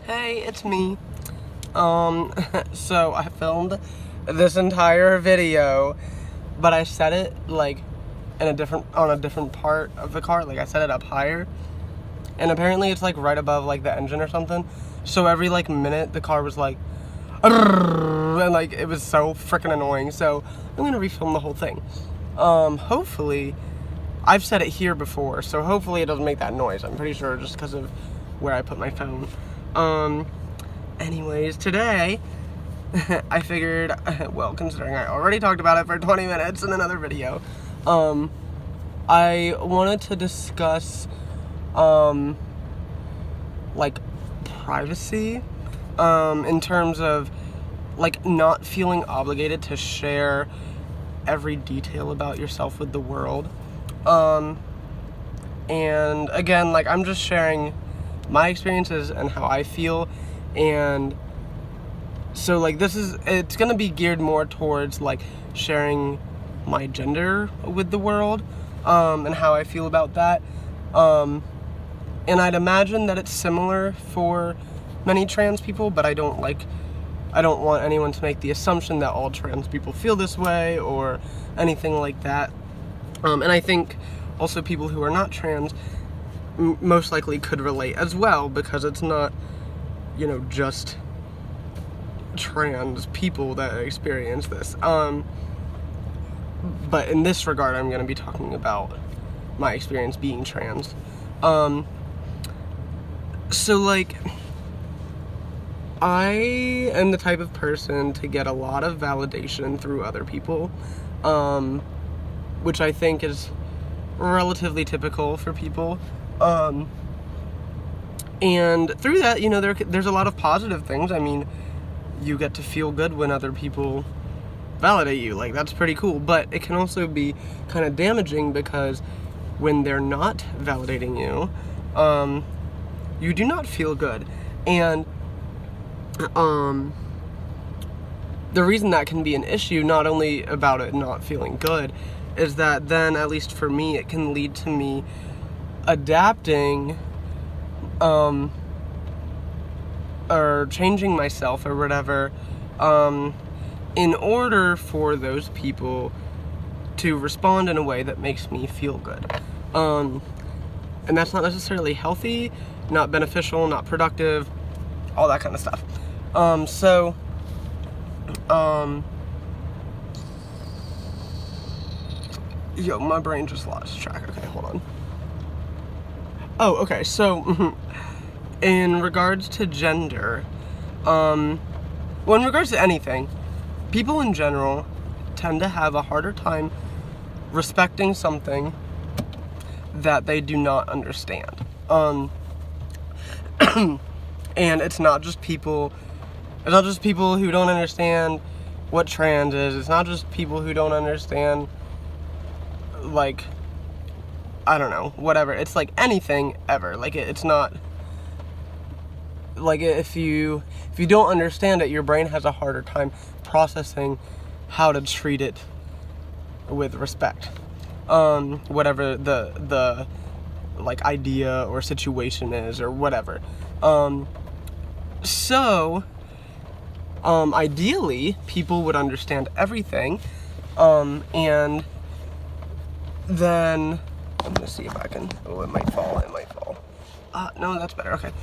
Hey, it's me. So I filmed this entire video, but I set it like on a different part of the car. Like I set it up higher, and apparently it's like right above like the engine or something. So every like minute the car was like, and like it was so freaking annoying. So I'm gonna refilm the whole thing. Hopefully, I've said it here before, so hopefully it doesn't make that noise. I'm pretty sure just because of where I put my phone. Anyways, today, I figured, well, considering I already talked about it for 20 minutes in another video, I wanted to discuss, like, privacy, in terms of, like, not feeling obligated to share every detail about yourself with the world. And again, like, I'm just sharing my experiences and how I feel, and so like it's gonna be geared more towards like sharing my gender with the world, and how I feel about that, and I'd imagine that it's similar for many trans people, but I don't want anyone to make the assumption that all trans people feel this way or anything like that, and I think also people who are not trans most likely could relate as well, because it's not, you know, just trans people that experience this. But in this regard, I'm going to be talking about my experience being trans. So like, I am the type of person to get a lot of validation through other people, which I think is relatively typical for people. And through that, you know, there's a lot of positive things. I mean, you get to feel good when other people validate you. Like, that's pretty cool. But it can also be kind of damaging, because when they're not validating you, you do not feel good. And the reason that can be an issue, not only about it not feeling good, is that then, at least for me, it can lead to me adapting or changing myself or whatever, in order for those people to respond in a way that makes me feel good. And that's not necessarily healthy, not beneficial, not productive, all that kind of stuff. Yo, my brain just lost track. Okay, hold on. Oh, okay, so, in regards to gender, well, in regards to anything, people in general tend to have a harder time respecting something that they do not understand. And it's not just people who don't understand what trans is. It's not just people who don't understand, like, I don't know, whatever. It's like anything ever. Like, it's not like, if you don't understand it, your brain has a harder time processing how to treat it with respect. Whatever the like idea or situation is, or whatever. So ideally people would understand everything, and then I'm gonna see if I can. Oh, it might fall. No, that's better. Okay.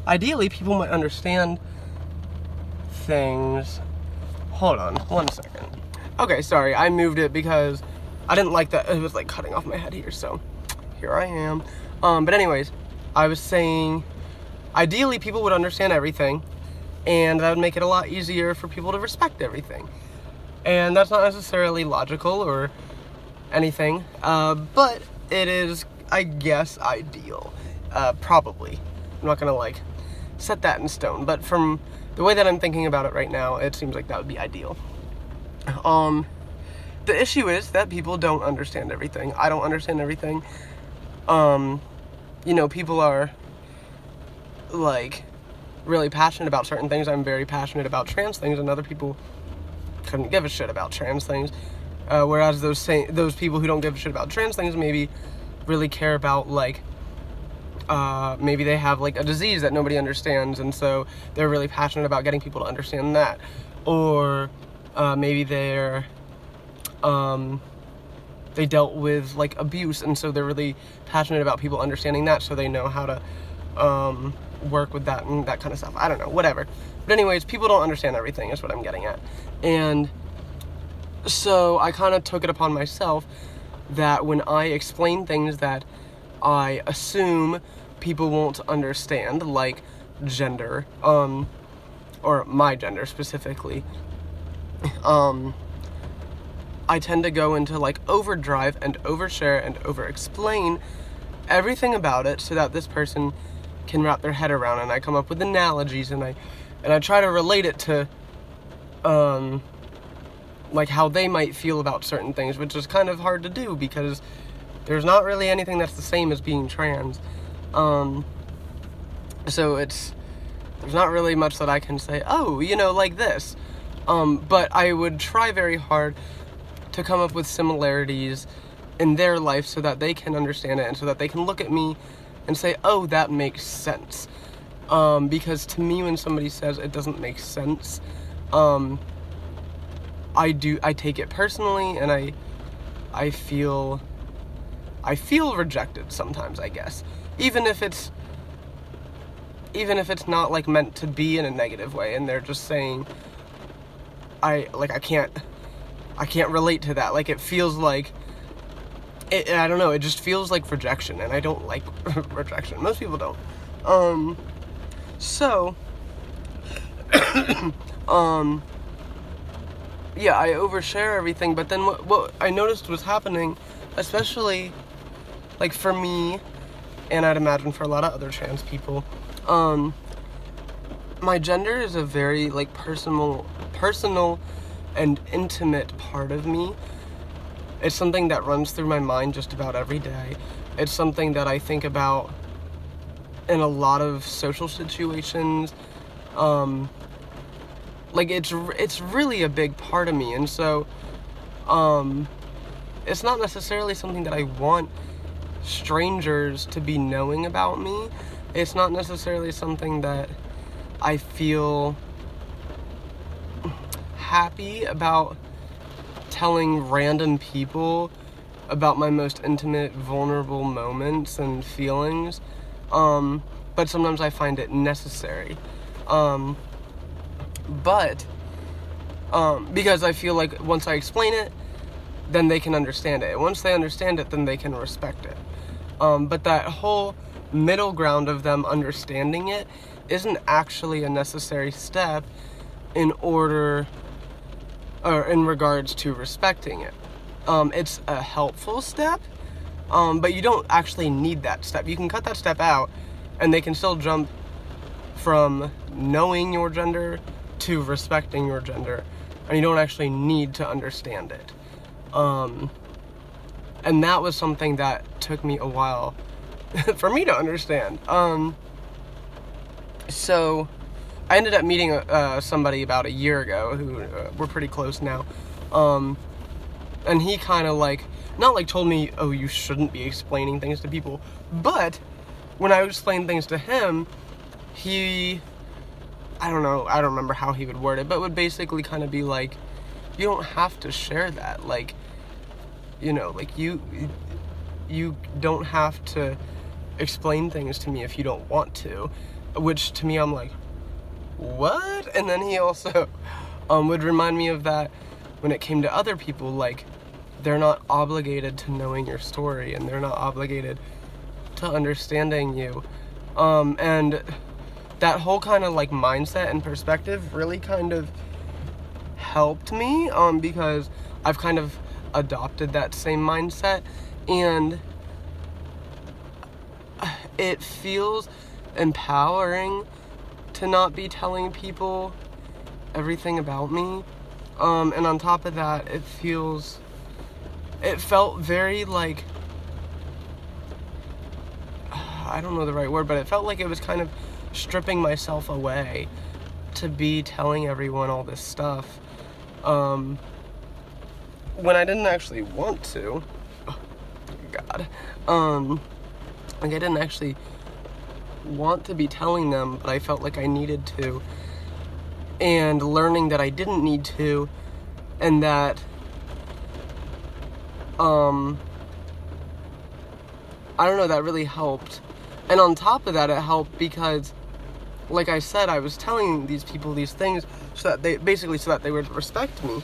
Ideally, people might understand things. Hold on, 1 second. Okay, sorry, I moved it because I didn't like that. It was like cutting off my head here, so here I am. But anyways, I was saying, ideally, people would understand everything, and that would make it a lot easier for people to respect everything. And that's not necessarily logical or anything, but it is, I guess, ideal. Probably. I'm not gonna like set that in stone, but from the way that I'm thinking about it right now, it seems like that would be ideal. The issue is that people don't understand everything. I don't understand everything. You know, people are like really passionate about certain things. I'm very passionate about trans things, and other people couldn't give a shit about trans things. Whereas those people who don't give a shit about trans things maybe really care about, like, maybe they have like a disease that nobody understands, and so they're really passionate about getting people to understand that. Or maybe they dealt with like abuse, and so they're really passionate about people understanding that, so they know how to work with that and that kind of stuff. I don't know, whatever. But anyways, people don't understand everything is what I'm getting at. And so I kind of took it upon myself that when I explain things that I assume people won't understand, like gender, or my gender specifically, I tend to go into like overdrive and overshare and over-explain everything about it so that this person can wrap their head around, and I come up with analogies, and I try to relate it to like how they might feel about certain things, which is kind of hard to do because there's not really anything that's the same as being trans. So there's not really much that I can say, oh, like this. But I would try very hard to come up with similarities in their life so that they can understand it, and so that they can look at me and say, oh, that makes sense. Because to me, when somebody says it doesn't make sense, I take it personally, and I feel rejected sometimes, I guess. Even if it's not like meant to be in a negative way, and they're just saying, I can't relate to that. Like, it feels like I don't know, it just feels like rejection, and I don't like rejection. Most people don't. So yeah, I overshare everything, but then what I noticed was happening, especially like for me, and I'd imagine for a lot of other trans people, my gender is a very like personal and intimate part of me. It's something that runs through my mind just about every day. It's something that I think about in a lot of social situations. Like it's really a big part of me, and so it's not necessarily something that I want strangers to be knowing about me. It's not necessarily something that I feel happy about telling random people about my most intimate, vulnerable moments and feelings, but sometimes I find it necessary. But because I feel like once I explain it, then they can understand it. Once they understand it, then they can respect it. But that whole middle ground of them understanding it isn't actually a necessary step in regards to respecting it. It's a helpful step, but you don't actually need that step. You can cut that step out, and they can still jump from knowing your gender to respecting your gender, and you don't actually need to understand it. And that was something that took me a while for me to understand. So I ended up meeting somebody about a year ago who we're pretty close now, and he kind of not told me, oh, you shouldn't be explaining things to people, but when I would explain things to him, I don't remember how he would word it, but would basically kind of be like, you don't have to share that, you don't have to explain things to me if you don't want to, which to me, I'm like, what? And then he also would remind me of that when it came to other people, like, they're not obligated to knowing your story, and they're not obligated to understanding you, and that whole kind of mindset and perspective really kind of helped me, because I've kind of adopted that same mindset, and it feels empowering to not be telling people everything about me, and on top of that, it felt very I don't know the right word, but it felt like it was kind of stripping myself away to be telling everyone all this stuff, when I didn't actually want to. Oh, God. I didn't actually want to be telling them, but I felt like I needed to, and learning that I didn't need to, and that I don't know, that really helped. And on top of that, it helped because, like I said, I was telling these people these things so that they would respect me.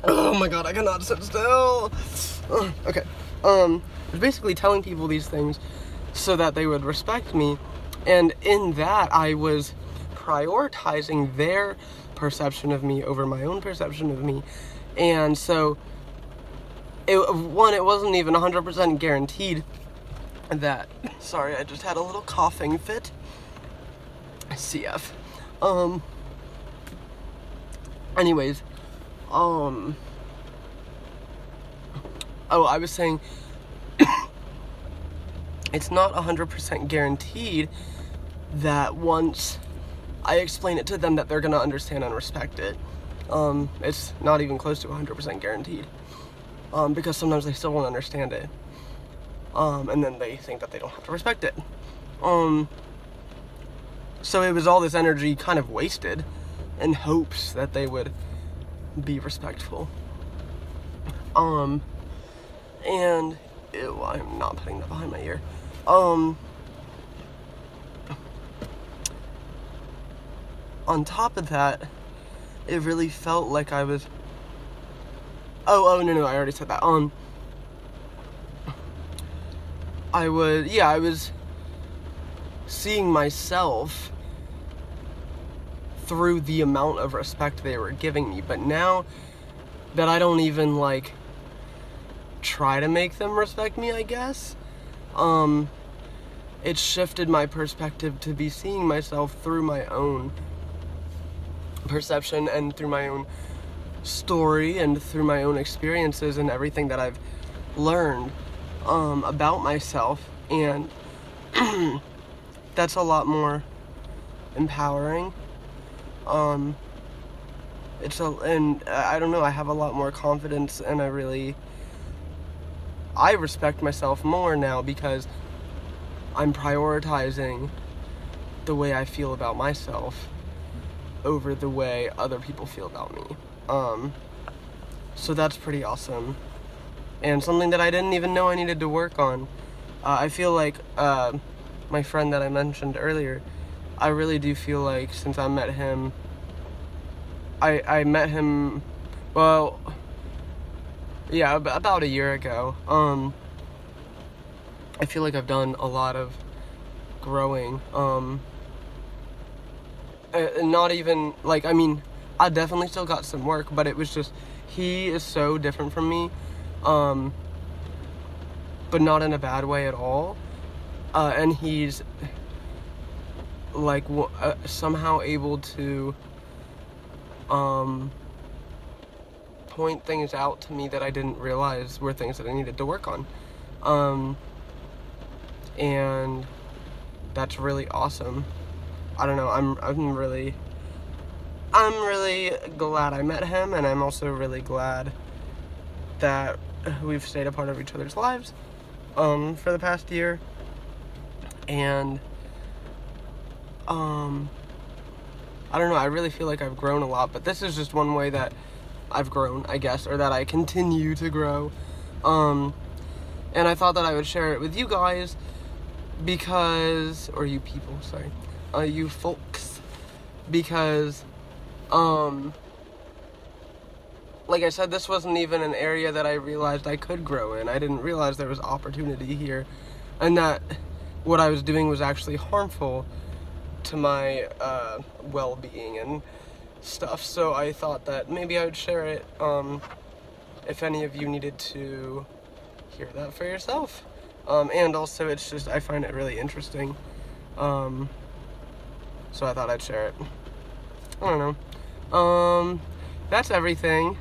Oh my god, I cannot sit still. Okay. I was basically telling people these things so that they would respect me, and in that I was prioritizing their perception of me over my own perception of me. And so it wasn't even 100% guaranteed that, sorry, I just had a little coughing fit. CF. Anyways, oh, I was saying, it's not 100% guaranteed that once I explain it to them that they're gonna understand and respect it. It's not even close to 100% guaranteed. Because sometimes they still won't understand it. And then they think that they don't have to respect it. So it was all this energy kind of wasted in hopes that they would be respectful. And ew, I'm not putting that behind my ear. On top of that, it really felt like I was, no, I already said that. I was seeing myself through the amount of respect they were giving me. But now that I don't even, like, try to make them respect me, I guess, it shifted my perspective to be seeing myself through my own perception and through my own story and through my own experiences and everything that I've learned about myself. And that's a lot more empowering. And I don't know, I have a lot more confidence, and I respect myself more now because I'm prioritizing the way I feel about myself over the way other people feel about me. So that's pretty awesome, and something that I didn't even know I needed to work on. I feel like my friend that I mentioned earlier, I really do feel like since I met him, I met him, well, yeah, about a year ago. I feel like I've done a lot of growing. Not even, like, I mean, I definitely still got some work, but it was just, he is so different from me, but not in a bad way at all. And he's, like, somehow able to point things out to me that I didn't realize were things that I needed to work on. And that's really awesome. I don't know, I'm really glad I met him, and I'm also really glad that we've stayed a part of each other's lives for the past year. And I don't know, I really feel like I've grown a lot, but this is just one way that I've grown, I guess, or that I continue to grow. And I thought that I would share it with you guys because, or you people, sorry, you folks, because, like I said, this wasn't even an area that I realized I could grow in. I didn't realize there was opportunity here, and that what I was doing was actually harmful to my well-being and stuff. So I thought that maybe I would share it if any of you needed to hear that for yourself. And also, it's just, I find it really interesting, so I thought I'd share it. I don't know. That's everything.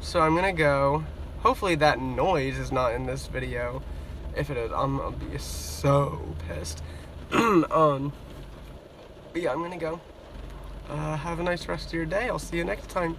So I'm gonna go. Hopefully that noise is not in this video. If it is, I'm gonna be so pissed. But yeah, I'm gonna go. Have a nice rest of your day. I'll see you next time.